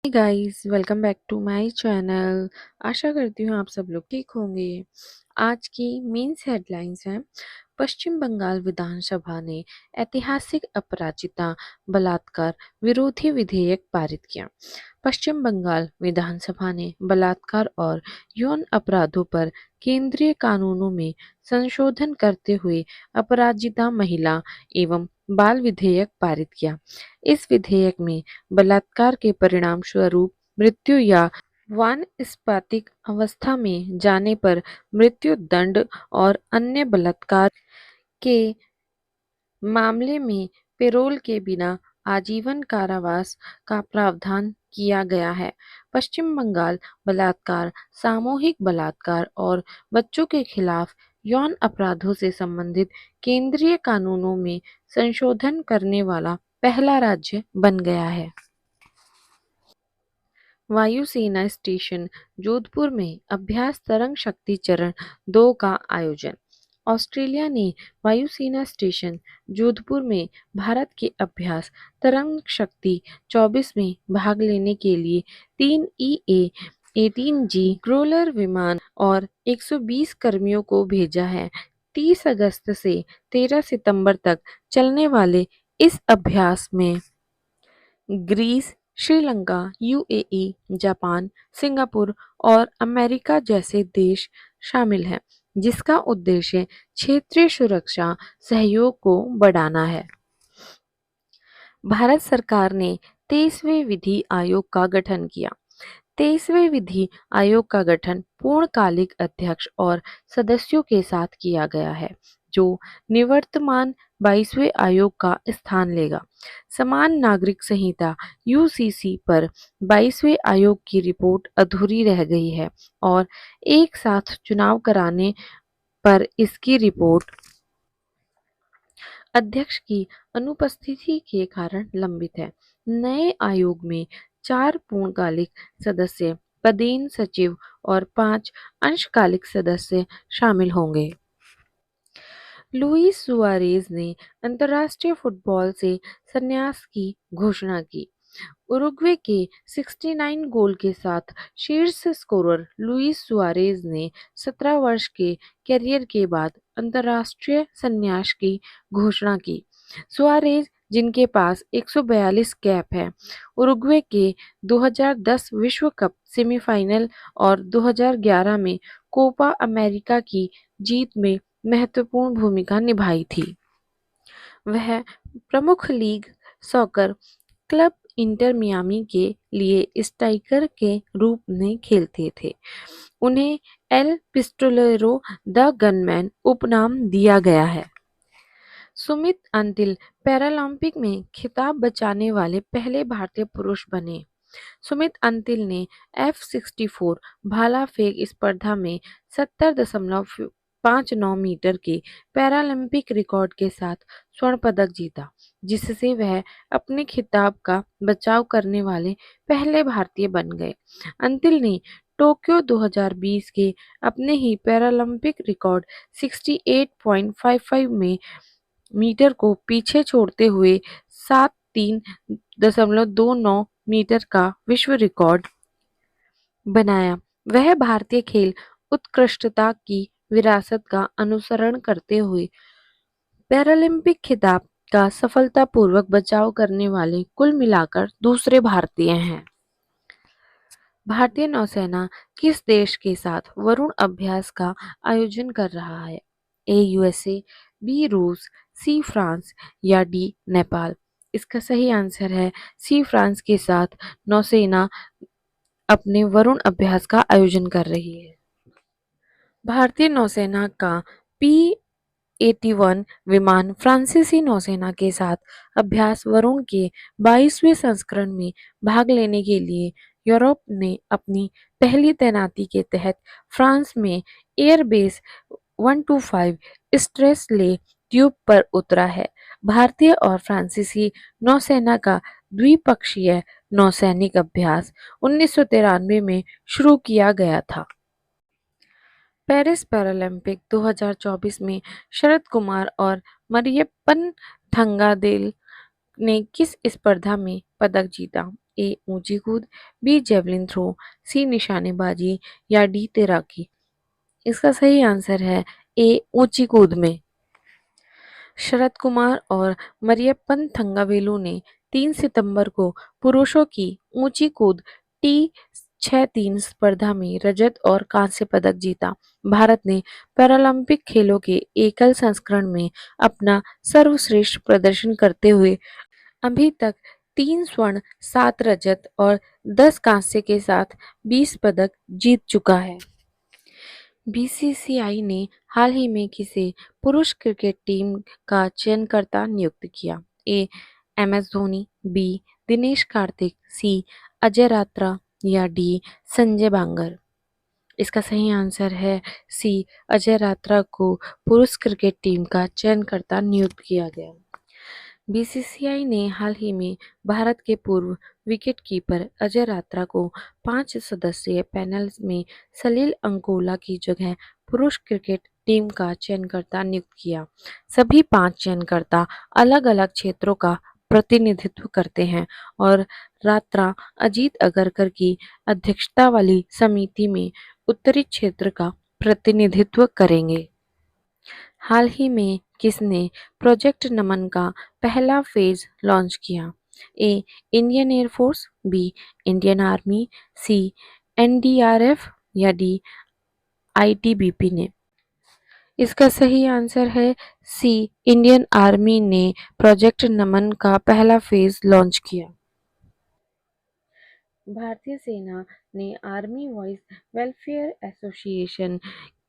Guys, welcome back to my channel. आशा करती हूँ आप सब लोग ठीक होंगे। आज की मेंस हेडलाइंस हैं। पश्चिम बंगाल विधानसभा ने ऐतिहासिक अपराजिता बलात्कार विरोधी विधेयक पारित किया। पश्चिम बंगाल विधानसभा ने बलात्कार और यौन अपराधों पर केंद्रीय कानूनों में संशोधन करते हुए अपराजिता महिला एवं बाल विधेयक पारित किया। इस विधेयक में बलात्कार के परिणाम स्वरूप मृत्यु या वानस्पतिक अवस्था में जाने पर मृत्यु दंड और अन्य बलात्कार के मामले में पेरोल के बिना आजीवन कारावास का प्रावधान किया गया है। पश्चिम बंगाल बलात्कार, सामूहिक बलात्कार और बच्चों के खिलाफ यौन अपराधों से संबंधित केंद्रीय कानूनों में संशोधन करने वाला पहला राज्य बन गया है। वायुसेना स्टेशन जोधपुर में अभ्यास तरंग शक्ति चरण 2 का आयोजन। ऑस्ट्रेलिया ने वायुसेना स्टेशन जोधपुर में भारत के अभ्यास तरंग शक्ति 24 में भाग लेने के लिए 3 EA-18G क्रूलर विमान और 120 कर्मियों को भेजा है। 30 अगस्त से 13 सितंबर तक चलने वाले इस अभ्यास में Greece, Sri Lanka, UAE, Japan, Singapore और अमेरिका जैसे देश शामिल हैं, जिसका उद्देश्य क्षेत्रीय सुरक्षा सहयोग को बढ़ाना है। भारत सरकार ने 23वें विधि आयोग का गठन किया। 23वें विधि आयोग का गठन पूर्णकालिक अध्यक्ष और सदस्यों के साथ किया गया है, जो निवर्तमान 22वें आयोग का स्थान लेगा। समान नागरिक संहिता यूसीसी पर 22वें आयोग की रिपोर्ट अधूरी रह गई है और एक साथ चुनाव कराने पर इसकी रिपोर्ट अध्यक्ष की अनुपस्थिति के कारण लंबित है। नए आयोग में 4 पूर्णकालिक सदस्य, पदेन सचिव और 5 अंशकालिक सदस्य शामिल होंगे। लुइस सुआरेज ने अंतर्राष्ट्रीय फुटबॉल से संन्यास की घोषणा की। उरुग्वे के 69 गोल के साथ शीर्ष स्कोरर लुइस सुआरेज ने 17 वर्ष के करियर के बाद अंतर्राष्ट्रीय संन्यास की घोषणा की। सुआरेज, जिनके पास 142 कैप है, उरुग्वे के 2010 विश्व कप सेमीफाइनल और 2011 में कोपा अमेरिका की जीत में महत्वपूर्ण भूमिका निभाई थी। वह प्रमुख league soccer club inter Miami के लिए स्ट्राइकर के रूप में खेलते थे। उन्हें एल पिस्टोलेरो द गनमैन उपनाम दिया गया है। सुमित अंतिल पैरालंपिक में खिताब बचाने वाले पहले भारतीय पुरुष बने। सुमित अंतिल ने F64 भाला फेंक स्पर्धा में 70.59 मीटर के पैरालंपिक रिकॉर्ड के साथ स्वर्ण पदक जीता, जिससे वह अपने खिताब का बचाव करने वाले पहले भारतीय बन गए। अंतिल ने टोक्यो 2020 के अपने ही पैरालंपिक रिकॉर्ड 68.55 में मीटर को पीछे छोड़ते हुए 73.29 मीटर का विश्व रिकॉर्ड बनाया। वह भारतीय खेल उत्कृष्टता की विरासत का अनुसरण करते हुए पैरालंपिक खिताब का सफलतापूर्वक बचाव करने वाले कुल मिलाकर दूसरे भारतीय हैं। भारतीय नौसेना किस देश के साथ वरुण अभ्यास का आयोजन कर रहा है? ए यूएसए, बी रूस, सी फ्रांस या डी नेपाल? इसका सही आंसर है सी फ्रांस के साथ नौसेना अपने वरुण अभ्यास का आयोजन कर रही है। भारतीय नौसेना का P-81 विमान फ्रांसीसी नौसेना के साथ अभ्यास वरुण के 22वें संस्करण में भाग लेने के लिए यूरोप ने अपनी पहली तैनाती के तहत फ्रांस में एयरबेस 125 स्ट्रेसले ट्यूब पर उतरा है। भारतीय और फ्रांसीसी नौसेना का द्विपक्षीय नौसैनिक अभ्यास 1993 में शुरू किया गया था। पेरिस पैरालंपिक 2024 में शरद कुमार और मरियप्पन थंगावेल ने किस स्पर्धा में पदक जीता? ए ऊंची कूद, बी जेवलिन थ्रो, सी निशानेबाजी या डी तैराकी। इसका सही आंसर है ए ऊंची कूद में। शरद कुमार और मरियप्पन थंगावेलु ने 3 सितंबर को पुरुषों की ऊंची कूद टी 6-3 स्पर्धा में रजत और कांस्य पदक जीता। भारत ने पैरालंपिक खेलों के एकल संस्करण में अपना सर्वश्रेष्ठ प्रदर्शन करते हुए अभी तक 3 स्वर्ण, 7 रजत और 10 कांस्य के साथ 20 पदक जीत चुका है। बीसीसीआई ने हाल ही में किसे पुरुष क्रिकेट टीम का चयनकर्ता नियुक्त किया? A M S Dhoni, B Dinesh Karthik, C Ajay Ratra या डी संजय बांगर। इसका सही आंसर है सी अजय रात्रा को पुरुष क्रिकेट टीम का चयनकर्ता नियुक्त किया गया। बीसीसीआई ने हाल ही में भारत के पूर्व विकेटकीपर अजय रात्रा को 5 सदस्यीय पैनल में सलील अंकोला की जगह पुरुष क्रिकेट टीम का चयनकर्ता नियुक्त किया। सभी 5 चयनकर्ता अलग-अलग क्षेत्रों का प्रतिनिधित्व करते हैं और रात्रा अजीत अगरकर की अध्यक्षता वाली समिति में उत्तरी क्षेत्र का प्रतिनिधित्व करेंगे। हाल ही में किसने प्रोजेक्ट नमन का पहला फेज लॉन्च किया? A Indian air force, B Indian army, C NDRF या डी आईटीबीपी ने। इसका सही आंसर है सी इंडियन आर्मी ने प्रोजेक्ट नमन का पहला फेज लॉन्च किया। भारतीय सेना ने आर्मी वॉइस वेलफेयर एसोसिएशन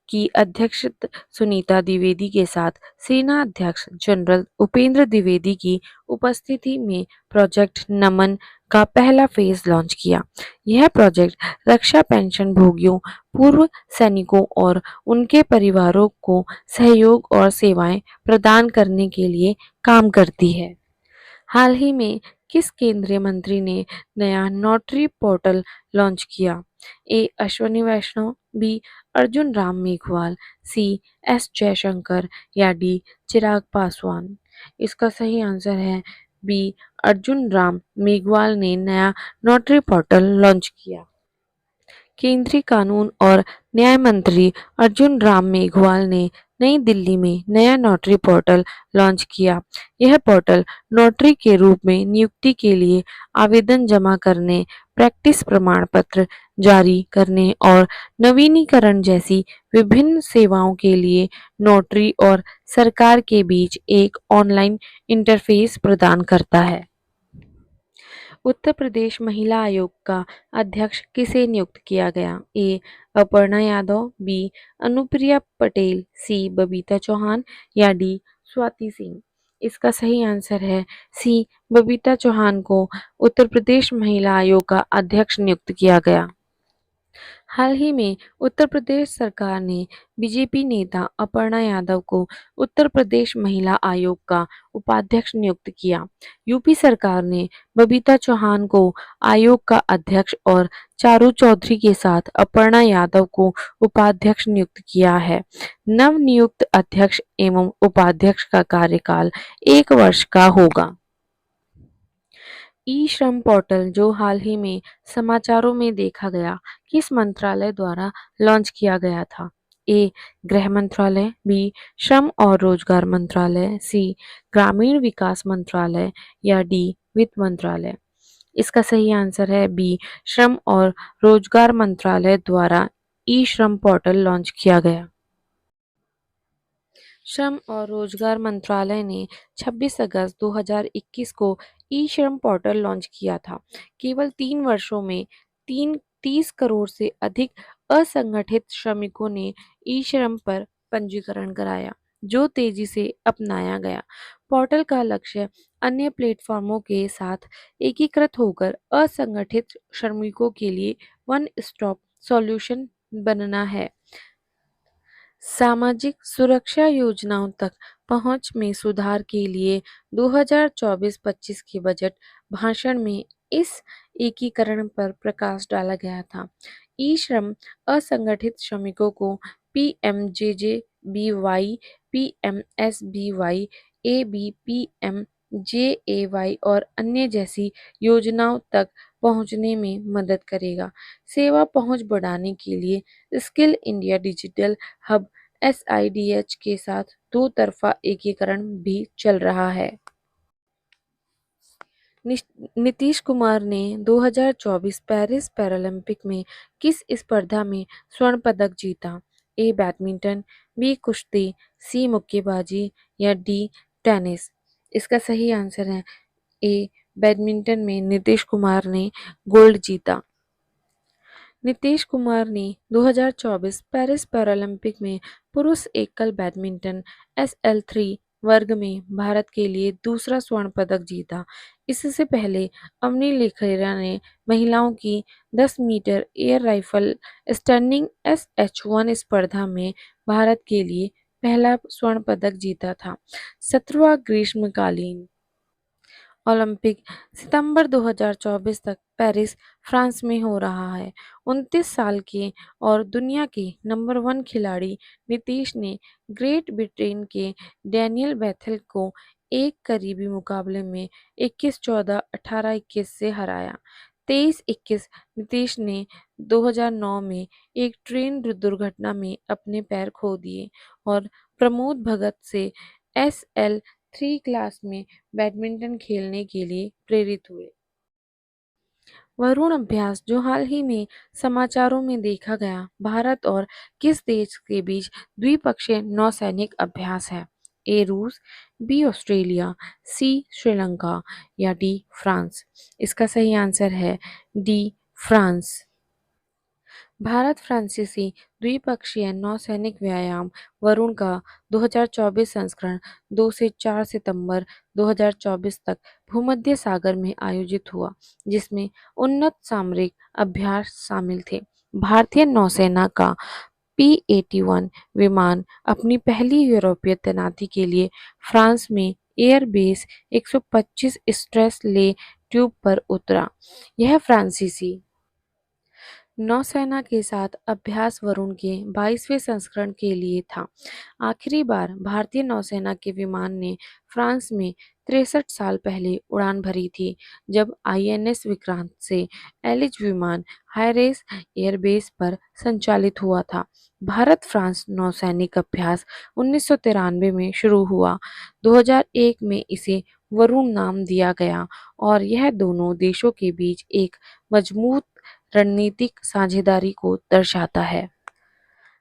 की अध्यक्ष सुनीता द्विवेदी के साथ सेना अध्यक्ष जनरल उपेंद्र द्विवेदी की उपस्थिति में प्रोजेक्ट नमन का पहला फेज लॉन्च किया। यह प्रोजेक्ट रक्षा पेंशन भोगियों, पूर्व सैनिकों और उनके परिवारों को सहयोग और सेवाएं प्रदान करने के लिए काम करती है। हाल ही में किस केंद्रीय मंत्री ने नया नोटरी पोर्टल लॉन्च किया? A Ashwini Vaishnaw, B Arjun Ram Meghwal, C S Jaishankar या डी चिराग पासवान। इसका सही आंसर है बी अर्जुन राम मेघवाल ने नया नोटरी पोर्टल लॉन्च किया। केंद्रीय कानून और न्याय मंत्री अर्जुन राम मेघवाल ने नई दिल्ली में नया नोटरी पोर्टल लॉन्च किया। यह पोर्टल नोटरी के रूप में नियुक्ति के लिए आवेदन जमा करने, प्रैक्टिस प्रमाण पत्र जारी करने और नवीनीकरण जैसी विभिन्न सेवाओं के लिए नोटरी और सरकार के बीच एक ऑनलाइन इंटरफेस प्रदान करता है। उत्तर प्रदेश महिला आयोग का अध्यक्ष किसे नियुक्त किया गया? ए अपर्णा यादव, बी अनुप्रिया पटेल, सी बबीता चौहान या डी स्वाति सिंह। इसका सही आंसर है सी बबीता चौहान को उत्तर प्रदेश महिला आयोग का अध्यक्ष नियुक्त किया गया। हाल ही में उत्तर प्रदेश सरकार ने बीजेपी नेता अपर्णा यादव को उत्तर प्रदेश महिला आयोग का उपाध्यक्ष नियुक्त किया। यूपी सरकार ने बबीता चौहान को आयोग का अध्यक्ष और चारू चौधरी के साथ अपर्णा यादव को उपाध्यक्ष नियुक्त किया है। नवनियुक्त अध्यक्ष एवं उपाध्यक्ष का कार्यकाल 1 वर्ष का होगा। ई श्रम पोर्टल जो हाल ही में समाचारों में देखा गया, किस मंत्रालय द्वारा लॉन्च किया गया था? ए गृह मंत्रालय, बी श्रम और रोजगार मंत्रालय, सी ग्रामीण विकास मंत्रालय या डी वित्त मंत्रालय। इसका सही आंसर है बी श्रम और रोजगार मंत्रालय द्वारा ई श्रम पोर्टल लॉन्च किया गया। श्रम और रोजगार मंत्रालय ने 26 अगस्त 2021 को ई श्रम पोर्टल लॉन्च किया था। केवल 3 वर्षों में 30 करोड़ से अधिक असंगठित श्रमिकों ने ई श्रम पर पंजीकरण कराया, जो तेजी से अपनाया गया। पोर्टल का लक्ष्य अन्य प्लेटफॉर्मों के साथ एकीकृत होकर असंगठित श्रमिकों के लिए वन स्टॉप सॉल्यूशन बनना है। सामाजिक सुरक्षा योजनाओं तक पहुंच में सुधार के लिए 2024-25 के बजट भाषण में इस एकीकरण पर प्रकाश डाला गया था। ई श्रम असंगठित श्रमिकों को पीएमजेजेबीवाई, पीएमएसबीवाई, एबीपीएमजेएवाई और अन्य जैसी योजनाओं तक पहुंचने में मदद करेगा। सेवा पहुंच बढ़ाने के लिए skill India digital hub SIDH के साथ दो तरफा एकीकरण भी चल रहा है। नीतीश कुमार ने 2024 पेरिस पैरालंपिक में किस स्पर्धा में स्वर्ण पदक जीता? ए बैडमिंटन, बी कुश्ती, सी मुक्केबाजी या डी टेनिस। इसका सही आंसर है ए बैडमिंटन में नीतीश कुमार ने गोल्ड जीता। नीतीश कुमार ने 2024 पेरिस पैरालंपिक में पुरुष एकल बैडमिंटन SL3 वर्ग में भारत के लिए दूसरा स्वर्ण पदक जीता। इससे पहले अवनी लेखरा ने महिलाओं की 10 metre air rifle standing SH1 स्पर्धा में भारत के लिए पहला स्वर्ण पदक जीता था। 17वां ग्रीष्मकालीन ओलंपिक सितंबर 2024 तक पेरिस, फ्रांस में हो रहा है। 29 साल के और दुनिया के नंबर 1 खिलाड़ी नीतीश ने ग्रेट ब्रिटेन के डैनियल बेथेल को एक करीबी मुकाबले में 21-14, 18-21 से हराया। 23-21 नीतीश ने 2009 में एक ट्रेन दुर्घटना में अपने पैर खो दिए और प्रमोद भगत से SL3 क्लास में बैडमिंटन खेलने के लिए प्रेरित हुए। वरुण अभ्यास जो हाल ही में समाचारों में देखा गया, भारत और किस देश के बीच द्विपक्षीय नौसैनिक अभ्यास है? ए रूस, बी ऑस्ट्रेलिया, सी श्रीलंका या डी फ्रांस। इसका सही आंसर है डी फ्रांस। भारत फ्रांसीसी द्विपक्षीय नौसैनिक व्यायाम वरुण का 2024 संस्करण 2 से 4 सितंबर 2024 तक भूमध्य सागर में आयोजित हुआ, जिसमें उन्नत सामरिक अभ्यास शामिल थे। भारतीय नौसेना का P-81 विमान अपनी पहली यूरोपीय तैनाती के लिए फ्रांस में एयरबेस 125 स्ट्रेस ले ट्यूब पर उतरा। यह फ्रांसीसी नौसेना के साथ अभ्यास वरुण के 22वें संस्करण के लिए था। आखिरी बार भारतीय नौसेना के विमान ने फ्रांस में 63 साल पहले उड़ान भरी थी, जब INS विक्रांत से एलिज विमान हाईरेस एयरबेस पर संचालित हुआ था। भारत फ्रांस नौसैनिक अभ्यास 1993 में शुरू हुआ। 2001 में इसे वरुण नाम दिया गया और यह दोनों देशों के बीच एक मजबूत रणनीतिक साझेदारी को दर्शाता है।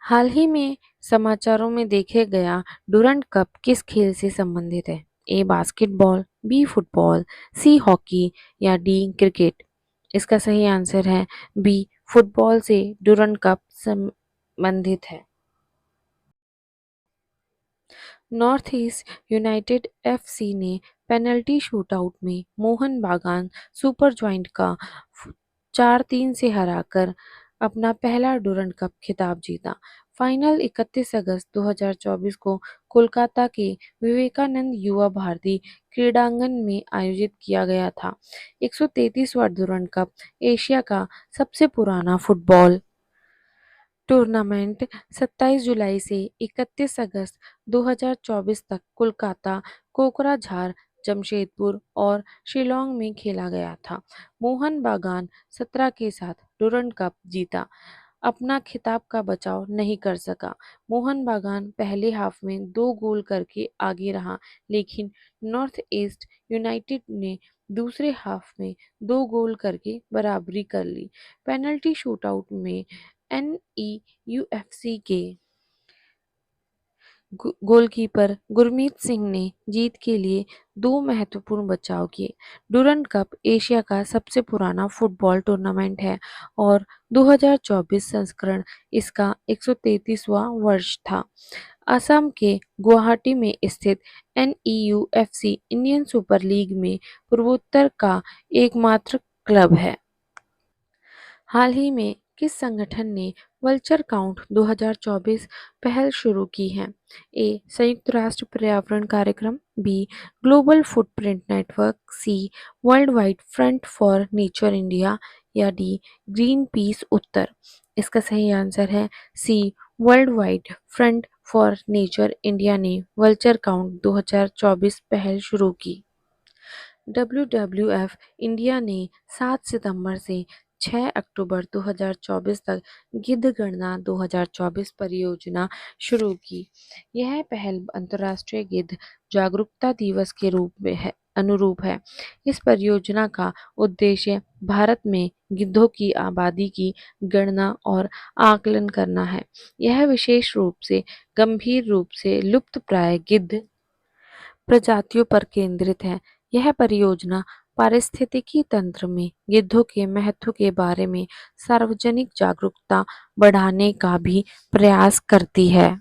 हाल ही में समाचारों में देखे गया डुरंड कप किस खेल से संबंधित है? A basketball, B football, C hockey या डी क्रिकेट। इसका सही आंसर है बी फुटबॉल से डुरंड कप संबंधित है। नॉर्थ ईस्ट यूनाइटेड FC ने पेनल्टी शूटआउट में मोहन बागान सुपर जॉइंट का 4-3 से हराकर अपना पहला डुरंड कप खिताब जीता। फाइनल 31 अगस्त 2024 को कोलकाता के विवेकानंद युवा भारती क्रीड़ांगन में आयोजित किया गया था। 133वां डुरंड कप एशिया का सबसे पुराना फुटबॉल टूर्नामेंट 27 जुलाई से 31 अगस्त 2024 तक कोलकाता, कोकराझार, जमशेदपुर और शिलोंग में खेला गया था। मोहन बागान 17 के साथ डुरंड कप जीता, अपना खिताब का बचाव नहीं कर सका। मोहन बागान पहले हाफ में 2 गोल करके आगे रहा, लेकिन नॉर्थ ईस्ट यूनाइटेड ने दूसरे हाफ में 2 गोल करके बराबरी कर ली। पेनल्टी शूटआउट में NEUFC के गोलकीपर गुरमीत सिंह ने जीत के लिए 2 महत्वपूर्ण बचाव किए। डुरंड कप एशिया का सबसे पुराना फुटबॉल टूर्नामेंट है और 2024 संस्करण इसका 133वां वर्ष था। असम के गुवाहाटी में स्थित NEUFC इंडियन सुपर लीग में पूर्वोत्तर का एकमात्र क्लब है। हाल ही में किस संगठन ने वल्चर काउंट 2024 पहल शुरू की है? ए संयुक्त राष्ट्र पर्यावरण कार्यक्रम, B global footprint network, C world wide front for nature India या डी ग्रीन पीस उत्तर। इसका सही आंसर है C world wide front for nature India ने वल्चर काउंट 2024 पहल शुरू की। WWF इंडिया ने 7 सितंबर से 6 अक्टूबर 2024 तक गिद्ध गणना 2024 परियोजना शुरू की। यह पहल अंतर्राष्ट्रीय गिद्ध जागरूकता दिवस के रूप में अनुरूप है। इस परियोजना का उद्देश्य भारत में गिद्धों की आबादी की गणना और आकलन करना है। यह विशेष रूप से गंभीर रूप से लुप्तप्राय गिद्ध प्रजातियों पर केंद्रित है। यह परियोजना पारिस्थितिकी तंत्र में गिद्धों के महत्व के बारे में सार्वजनिक जागरूकता बढ़ाने का भी प्रयास करती है।